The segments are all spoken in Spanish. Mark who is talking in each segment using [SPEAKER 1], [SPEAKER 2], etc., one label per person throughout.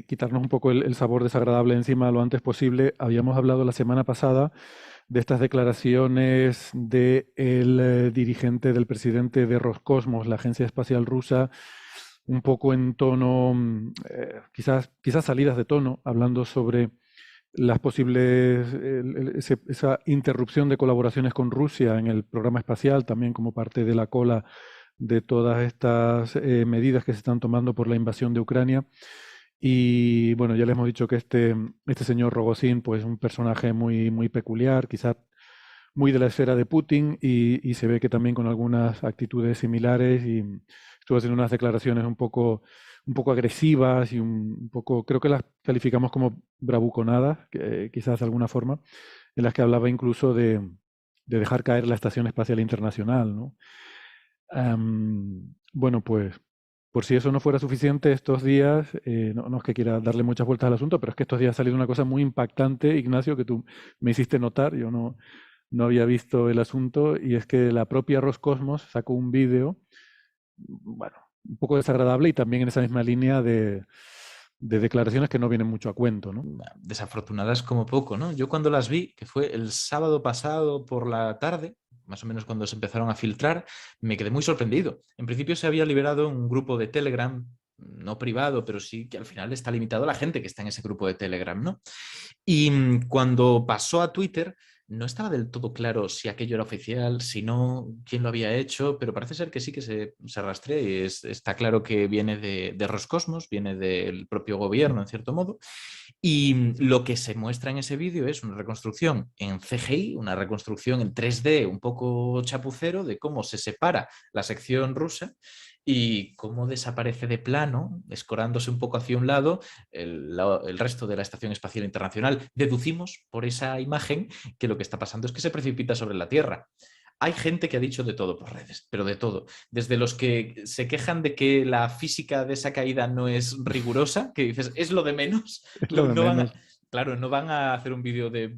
[SPEAKER 1] quitarnos un poco el sabor desagradable encima lo antes posible. Habíamos hablado la semana pasada de estas declaraciones del dirigente, del presidente de Roscosmos, la agencia espacial rusa, un poco en tono, quizás salidas de tono, hablando sobre las posibles, esa interrupción de colaboraciones con Rusia en el programa espacial, también como parte de la cola de todas estas medidas que se están tomando por la invasión de Ucrania. Y bueno, ya les hemos dicho que este señor Rogozin, pues un personaje muy peculiar, quizás muy de la esfera de Putin, y se ve que también con algunas actitudes similares, y estuvo haciendo unas declaraciones un poco agresivas y un poco, creo que las calificamos como bravuconadas, quizás de alguna forma, en las que hablaba incluso de dejar caer la Estación Espacial Internacional, ¿no? Bueno, pues por si eso no fuera suficiente, estos días, no es que quiera darle muchas vueltas al asunto, pero es que estos días ha salido una cosa muy impactante, Ignacio, que tú me hiciste notar, yo no había visto el asunto, y es que la propia Roscosmos sacó un vídeo, bueno, un poco desagradable y también en esa misma línea de declaraciones que no vienen mucho a cuento, ¿no?
[SPEAKER 2] Desafortunadas como poco, ¿no? Yo cuando las vi, que fue el sábado pasado por la tarde, más o menos cuando se empezaron a filtrar, me quedé muy sorprendido. En principio se había liberado un grupo de Telegram, no privado, pero sí que al final está limitado a la gente que está en ese grupo de Telegram, ¿no? Y cuando pasó a Twitter, no estaba del todo claro si aquello era oficial, si no, quién lo había hecho, pero parece ser que sí que se rastrea y está claro que viene de Roscosmos, viene del propio gobierno, en cierto modo. Y lo que se muestra en ese vídeo es una reconstrucción en CGI, una reconstrucción en 3D un poco chapucero de cómo se separa la sección rusa y cómo desaparece de plano, escorándose un poco hacia un lado, el resto de la Estación Espacial Internacional. Deducimos por esa imagen que lo que está pasando es que se precipita sobre la Tierra. Hay gente que ha dicho de todo por redes, pero de todo. Desde los que se quejan de que la física de esa caída no es rigurosa, que dices, es lo de menos,
[SPEAKER 1] Es lo
[SPEAKER 2] no,
[SPEAKER 1] de
[SPEAKER 2] no van a,
[SPEAKER 1] menos.
[SPEAKER 2] claro, no van a hacer un vídeo de,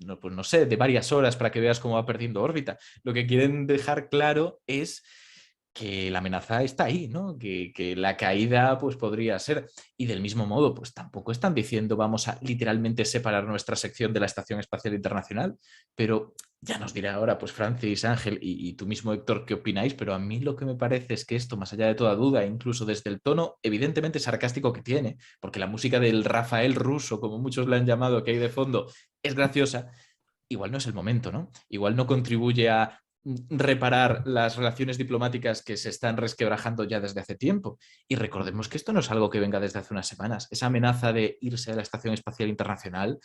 [SPEAKER 2] no, pues no sé, de varias horas para que veas cómo va perdiendo órbita. Lo que quieren dejar claro es que la amenaza está ahí, ¿no? Que la caída pues podría ser. Y del mismo modo, pues tampoco están diciendo vamos a literalmente separar nuestra sección de la Estación Espacial Internacional, pero ya nos dirá ahora, pues Francis, Ángel y tú mismo, Héctor, qué opináis, pero a mí lo que me parece es que esto, más allá de toda duda, incluso desde el tono evidentemente sarcástico que tiene, porque la música del Rafael ruso, como muchos le han llamado, que hay de fondo, es graciosa, igual no es el momento, ¿no? Igual no contribuye a reparar las relaciones diplomáticas que se están resquebrajando ya desde hace tiempo. Y recordemos que esto no es algo que venga desde hace unas semanas. Esa amenaza de irse a la Estación Espacial Internacional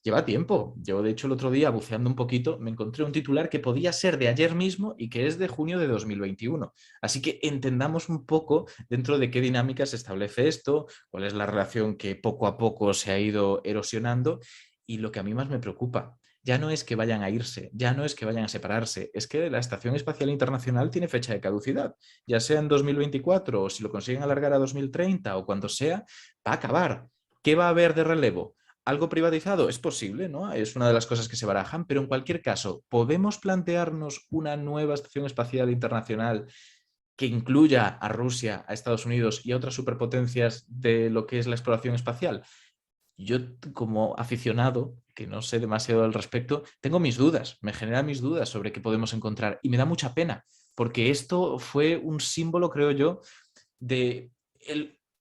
[SPEAKER 2] lleva tiempo. Yo, de hecho, el otro día, buceando un poquito, me encontré un titular que podía ser de ayer mismo y que es de junio de 2021. Así que entendamos un poco dentro de qué dinámica se establece esto, cuál es la relación que poco a poco se ha ido erosionando y lo que a mí más me preocupa. Ya no es que vayan a irse, ya no es que vayan a separarse, es que la Estación Espacial Internacional tiene fecha de caducidad, ya sea en 2024 o si lo consiguen alargar a 2030 o cuando sea, va a acabar. ¿Qué va a haber de relevo? ¿Algo privatizado? Es posible, ¿no? Es una de las cosas que se barajan, pero en cualquier caso, ¿podemos plantearnos una nueva Estación Espacial Internacional que incluya a Rusia, a Estados Unidos y a otras superpotencias de lo que es la exploración espacial? Yo como aficionado, que no sé demasiado al respecto, tengo mis dudas, me genera mis dudas sobre qué podemos encontrar y me da mucha pena, porque esto fue un símbolo, creo yo, de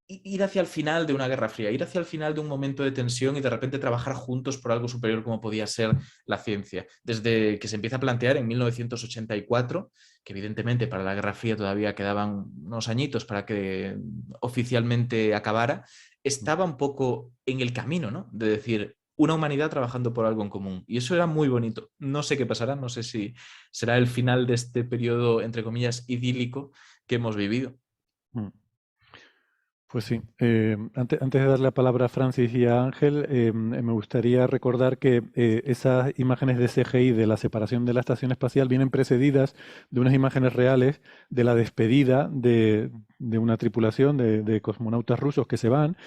[SPEAKER 2] ir hacia el final de una guerra fría, ir hacia el final de un momento de tensión y de repente trabajar juntos por algo superior como podía ser la ciencia. Desde que se empieza a plantear en 1984, que evidentemente para la guerra fría todavía quedaban unos añitos para que oficialmente acabara, estaba un poco en el camino, ¿no? De decir, una humanidad trabajando por algo en común. Y eso era muy bonito. No sé qué pasará, no sé si será el final de este periodo, entre comillas, idílico que hemos vivido.
[SPEAKER 1] Mm. Pues sí, antes de dar la palabra a Francis y a Ángel, me gustaría recordar que esas imágenes de CGI de la separación de la estación espacial vienen precedidas de unas imágenes reales de la despedida de una tripulación de cosmonautas rusos que se van,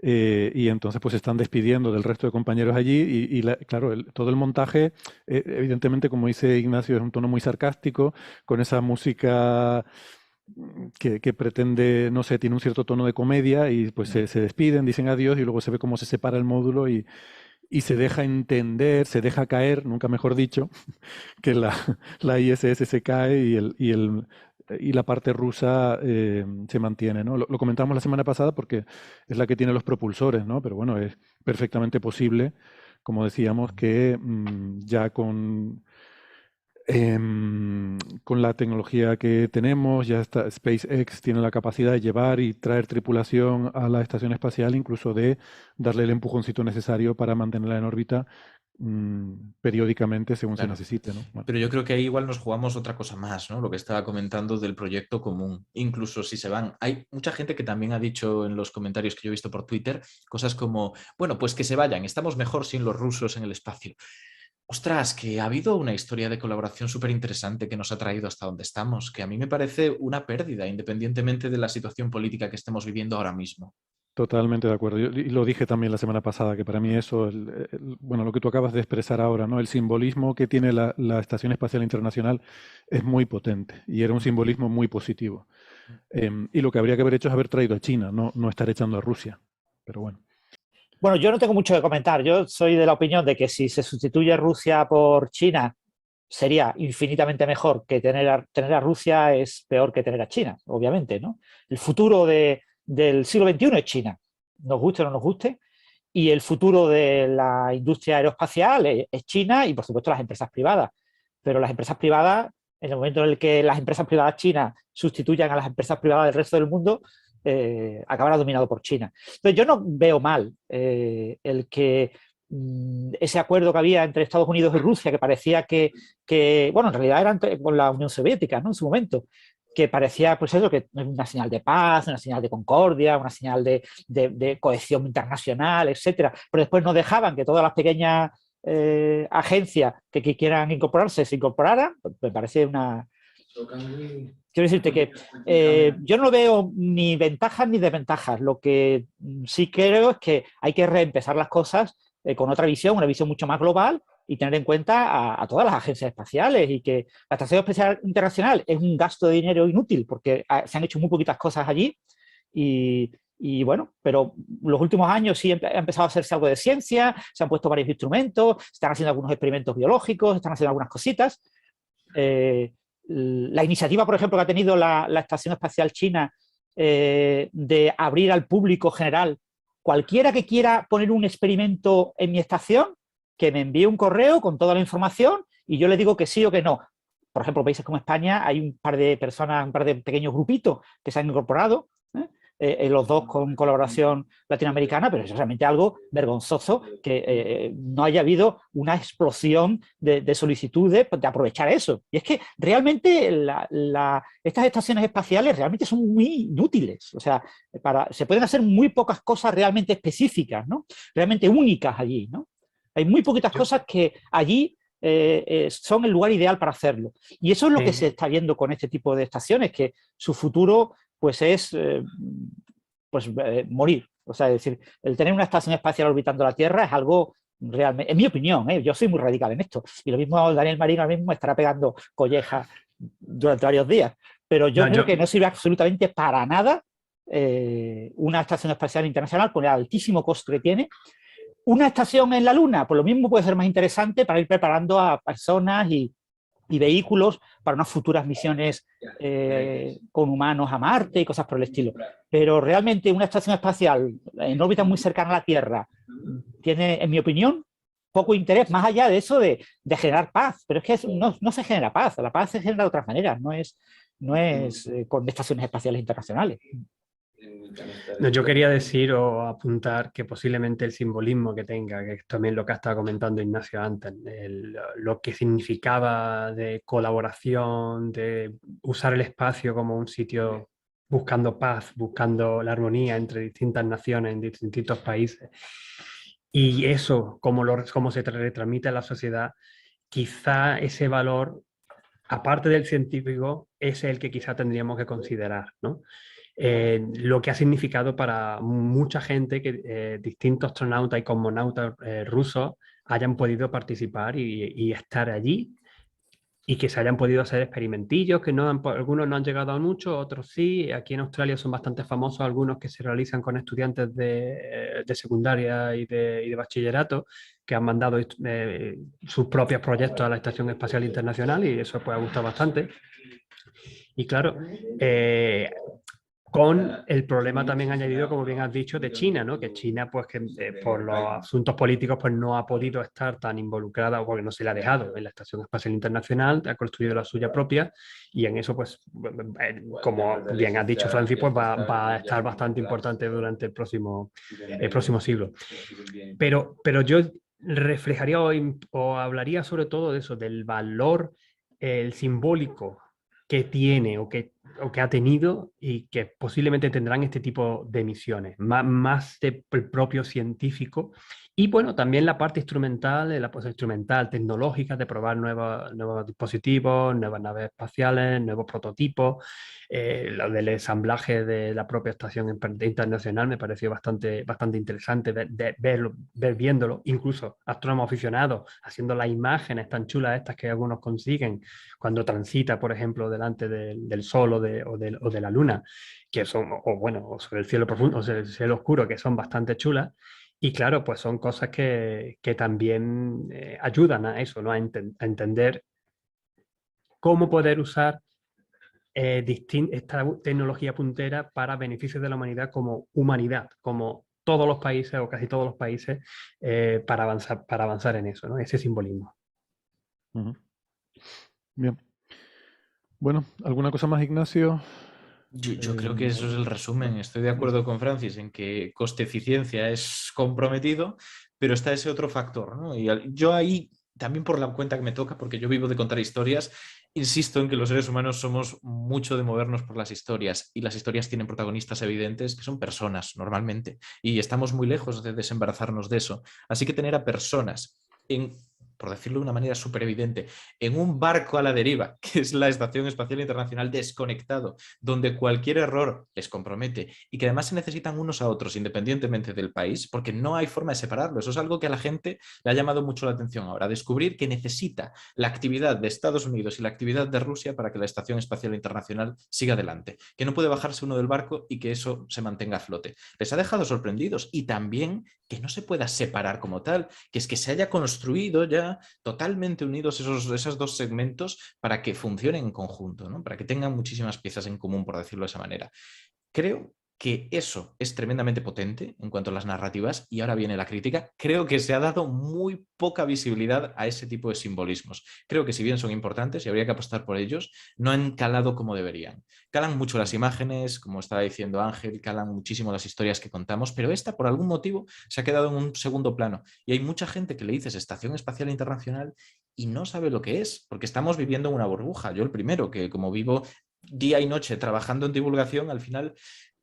[SPEAKER 1] y entonces pues se están despidiendo del resto de compañeros allí, claro, todo el montaje, evidentemente, como dice Ignacio, es un tono muy sarcástico, con esa música que pretende, no sé, tiene un cierto tono de comedia y pues se despiden, dicen adiós y luego se ve cómo se separa el módulo y se deja entender, se deja caer, nunca mejor dicho, que la ISS se cae y la parte rusa se mantiene, ¿no? Lo comentamos la semana pasada porque es la que tiene los propulsores, ¿no? Pero bueno, es perfectamente posible, como decíamos, que ya con la tecnología que tenemos, ya está, SpaceX tiene la capacidad de llevar y traer tripulación a la estación espacial, incluso de darle el empujoncito necesario para mantenerla en órbita periódicamente según se
[SPEAKER 2] Claro.
[SPEAKER 1] necesite, ¿no? Bueno,
[SPEAKER 2] Pero yo creo que ahí igual nos jugamos otra cosa más, ¿no? Lo que estaba comentando del proyecto común. Incluso si se van, hay mucha gente que también ha dicho en los comentarios que yo he visto por Twitter cosas como, bueno, pues que se vayan, estamos mejor sin los rusos en el espacio. Ostras, que ha habido una historia de colaboración súper interesante que nos ha traído hasta donde estamos, que a mí me parece una pérdida, independientemente de la situación política que estemos viviendo ahora mismo.
[SPEAKER 1] totalmente de acuerdo. Y lo dije también la semana pasada, que para mí eso, bueno, lo que tú acabas de expresar ahora, ¿no? El simbolismo que tiene la Estación Espacial Internacional es muy potente y era un simbolismo muy positivo. Y lo que habría que haber hecho es haber traído a China, no estar echando a Rusia. Pero bueno.
[SPEAKER 3] Bueno, yo no tengo mucho que comentar. Yo soy de la opinión de que si se sustituye Rusia por China, sería infinitamente mejor que tener a Rusia es peor que tener a China, obviamente, ¿no? El futuro del siglo XXI es China, nos guste o no nos guste, y el futuro de la industria aeroespacial es China y, por supuesto, las empresas privadas. Pero las empresas privadas, en el momento en el que las empresas privadas chinas sustituyan a las empresas privadas del resto del mundo, acabará dominado por China. Entonces, yo no veo mal el que ese acuerdo que había entre Estados Unidos y Rusia, que parecía bueno, en realidad era con la Unión Soviética, ¿no? En su momento, que parecía, pues eso, que una señal de paz, una señal de concordia, una señal de cohesión internacional, etcétera. Pero después no dejaban que todas las pequeñas agencias que quieran incorporarse se incorporaran. Pues me parece una... Quiero decirte que yo no veo ni ventajas ni desventajas. Lo que sí creo es que hay que reempezar las cosas con otra visión, una visión mucho más global y tener en cuenta a todas las agencias espaciales y que la Estación Espacial Internacional es un gasto de dinero inútil porque se han hecho muy poquitas cosas allí y bueno, pero los últimos años sí ha empezado a hacerse algo de ciencia, se han puesto varios instrumentos, se están haciendo algunos experimentos biológicos, se están haciendo algunas cositas. La iniciativa, por ejemplo, que ha tenido la Estación Espacial China de abrir al público general, cualquiera que quiera poner un experimento en mi estación, que me envíe un correo con toda la información y yo le digo que sí o que no. Por ejemplo, en países como España hay un par de personas, un par de pequeños grupitos que se han incorporado, los dos con colaboración latinoamericana, pero es realmente algo vergonzoso que no haya habido una explosión de solicitudes de aprovechar eso. Y es que realmente estas estaciones espaciales realmente son muy inútiles. O sea, se pueden hacer muy pocas cosas realmente específicas, ¿no? Realmente únicas allí, ¿no? Hay muy poquitas cosas que allí son el lugar ideal para hacerlo. Y eso es lo que se está viendo con este tipo de estaciones, que su futuro pues es morir. O sea, es decir, el tener una estación espacial orbitando la Tierra es algo realmente, en mi opinión, yo soy muy radical en esto. Y lo mismo Daniel Marín ahora mismo estará pegando collejas durante varios días. Pero yo creo que no sirve absolutamente para nada una estación espacial internacional con el altísimo costo que tiene. Una estación en la Luna, pues lo mismo puede ser más interesante para ir preparando a personas y vehículos para unas futuras misiones con humanos a Marte y cosas por el estilo. Pero realmente una estación espacial en órbita muy cercana a la Tierra tiene, en mi opinión, poco interés, más allá de eso de generar paz. Pero es que no se genera paz, la paz se genera de otras maneras, no es con estaciones espaciales internacionales.
[SPEAKER 4] No, yo quería decir o apuntar que posiblemente el simbolismo que tenga, que es también lo que estaba comentando Ignacio antes, lo que significaba de colaboración, de usar el espacio como un sitio buscando paz, buscando la armonía entre distintas naciones, en distintos países. Y eso, como se retransmite a la sociedad, quizá ese valor, aparte del científico, es el que quizá tendríamos que considerar, ¿no? Lo que ha significado para mucha gente que distintos astronautas y cosmonautas rusos hayan podido participar y estar allí y que se hayan podido hacer experimentillos, que algunos no han llegado a mucho, otros sí. Aquí en Australia son bastante famosos algunos que se realizan con estudiantes de secundaria y de bachillerato, que han mandado sus propios proyectos a la Estación Espacial Internacional, y eso pues ha gustado bastante. Y claro, con el problema también añadido, como bien has dicho, de China, ¿no? Que China, pues, que por los asuntos políticos, pues no ha podido estar tan involucrada, porque no se le ha dejado en la Estación Espacial Internacional, ha construido la suya propia, y en eso, pues, como bien has dicho, Francis, pues va a estar bastante importante durante el próximo siglo. Pero yo reflejaría o hablaría sobre todo de eso, del valor, el simbólico que tiene o que ha tenido, y que posiblemente tendrán este tipo de misiones, más del propio científico. Y bueno, también la parte instrumental, la parte instrumental, tecnológica, de probar nuevos dispositivos, nuevas naves espaciales, nuevos prototipos. Lo del ensamblaje de la propia estación internacional me pareció bastante interesante viéndolo, incluso astrónomos aficionados haciendo las imágenes tan chulas estas que algunos consiguen cuando transita, por ejemplo, delante del Sol o de la Luna, que son, o sobre el cielo profundo, o sobre el cielo oscuro, que son bastante chulas. Y claro, pues son cosas que también ayudan a eso, ¿no? A entender cómo poder usar esta tecnología puntera para beneficios de la humanidad como humanidad, como todos los países o casi todos los países, para avanzar en eso, ¿no? Ese simbolismo.
[SPEAKER 1] Bien. Bueno, ¿alguna cosa más, Ignacio?
[SPEAKER 2] Yo creo que eso es el resumen. Estoy de acuerdo con Francis en que coste-eficiencia es comprometido, pero está ese otro factor, ¿no? Y yo ahí, también por la cuenta que me toca, porque yo vivo de contar historias, insisto en que los seres humanos somos mucho de movernos por las historias, y las historias tienen protagonistas evidentes que son personas normalmente, y estamos muy lejos de desembarazarnos de eso. Así que tener a personas por decirlo de una manera súper evidente, en un barco a la deriva, que es la Estación Espacial Internacional, desconectado, donde cualquier error les compromete, y que además se necesitan unos a otros independientemente del país, porque no hay forma de separarlo. Eso es algo que a la gente le ha llamado mucho la atención ahora, descubrir que necesita la actividad de Estados Unidos y la actividad de Rusia para que la Estación Espacial Internacional siga adelante, que no puede bajarse uno del barco y que eso se mantenga a flote. Les ha dejado sorprendidos, y también que no se pueda separar como tal, que es que se haya construido ya totalmente unidos esos dos segmentos para que funcionen en conjunto, ¿no? Para que tengan muchísimas piezas en común, por decirlo de esa manera. Creo que eso es tremendamente potente en cuanto a las narrativas, y ahora viene la crítica. Creo que se ha dado muy poca visibilidad a ese tipo de simbolismos. Creo que si bien son importantes y habría que apostar por ellos, no han calado como deberían. Calan mucho las imágenes, como estaba diciendo Ángel, calan muchísimo las historias que contamos, pero esta por algún motivo se ha quedado en un segundo plano, y hay mucha gente que le dices Estación Espacial Internacional y no sabe lo que es, porque estamos viviendo en una burbuja. Yo el primero, que como vivo día y noche trabajando en divulgación, al final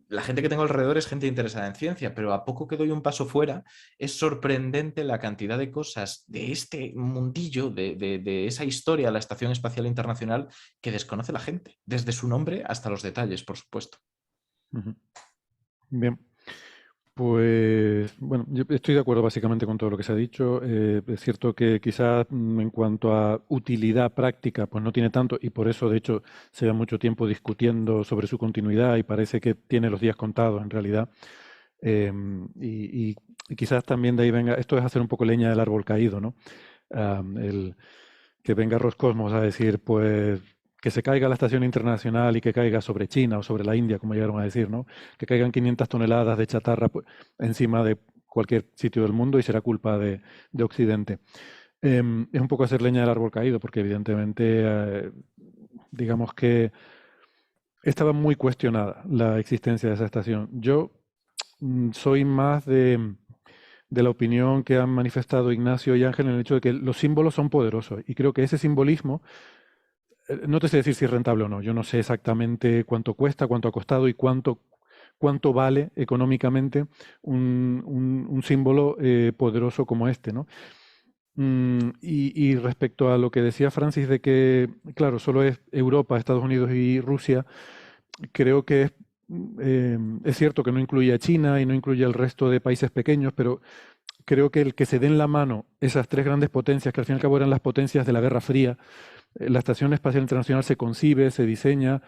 [SPEAKER 2] la gente que tengo alrededor es gente interesada en ciencia, pero a poco que doy un paso fuera, es sorprendente la cantidad de cosas de este mundillo, de esa historia de la Estación Espacial Internacional, que desconoce la gente, desde su nombre hasta los detalles, por supuesto.
[SPEAKER 1] Bien. Pues bueno, yo estoy de acuerdo básicamente con todo lo que se ha dicho. Es cierto que quizás en cuanto a utilidad práctica, pues no tiene tanto, y por eso de hecho se lleva mucho tiempo discutiendo sobre su continuidad, y parece que tiene los días contados en realidad. Y quizás también de ahí venga, esto es hacer un poco leña del árbol caído, ¿no? El que venga Roscosmos a decir, pues que se caiga la estación internacional y que caiga sobre China o sobre la India, como llegaron a decir, ¿no? Que caigan 500 toneladas de chatarra encima de cualquier sitio del mundo y será culpa de Occidente. Es un poco hacer leña del árbol caído, porque evidentemente, digamos que estaba muy cuestionada la existencia de esa estación. Yo soy más de la opinión que han manifestado Ignacio y Ángel en el hecho de que los símbolos son poderosos, y creo que ese simbolismo, no te sé decir si es rentable o no. Yo no sé exactamente cuánto cuesta, cuánto ha costado y cuánto vale económicamente un símbolo poderoso como este, ¿no? Y respecto a lo que decía Francis de que, claro, solo es Europa, Estados Unidos y Rusia, creo que es cierto que no incluye a China y no incluye al resto de países pequeños, pero creo que el que se den la mano esas tres grandes potencias, que al fin y al cabo eran las potencias de la Guerra Fría, la Estación Espacial Internacional se concibe, se diseña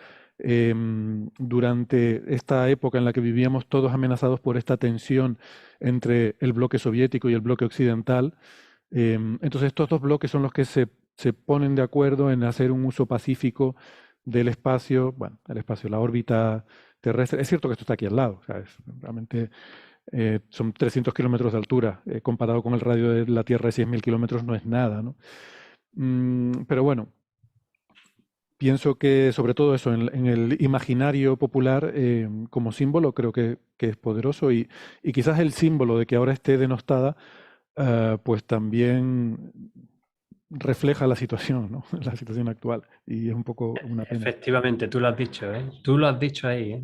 [SPEAKER 1] durante esta época en la que vivíamos todos amenazados por esta tensión entre el bloque soviético y el bloque occidental. Entonces estos dos bloques son los que se ponen de acuerdo en hacer un uso pacífico del espacio, bueno, el espacio, la órbita terrestre. Es cierto que esto está aquí al lado, o sea, realmente son 300 kilómetros de altura, comparado con el radio de la Tierra de 6.000 kilómetros no es nada, ¿no? Pero bueno, pienso que sobre todo eso, en el imaginario popular, como símbolo, creo que es poderoso y quizás el símbolo de que ahora esté denostada, pues también refleja la situación, ¿no? La situación actual, y es un poco una pena.
[SPEAKER 4] Efectivamente, tú lo has dicho, ¿eh? Tú lo has dicho ahí, ¿eh?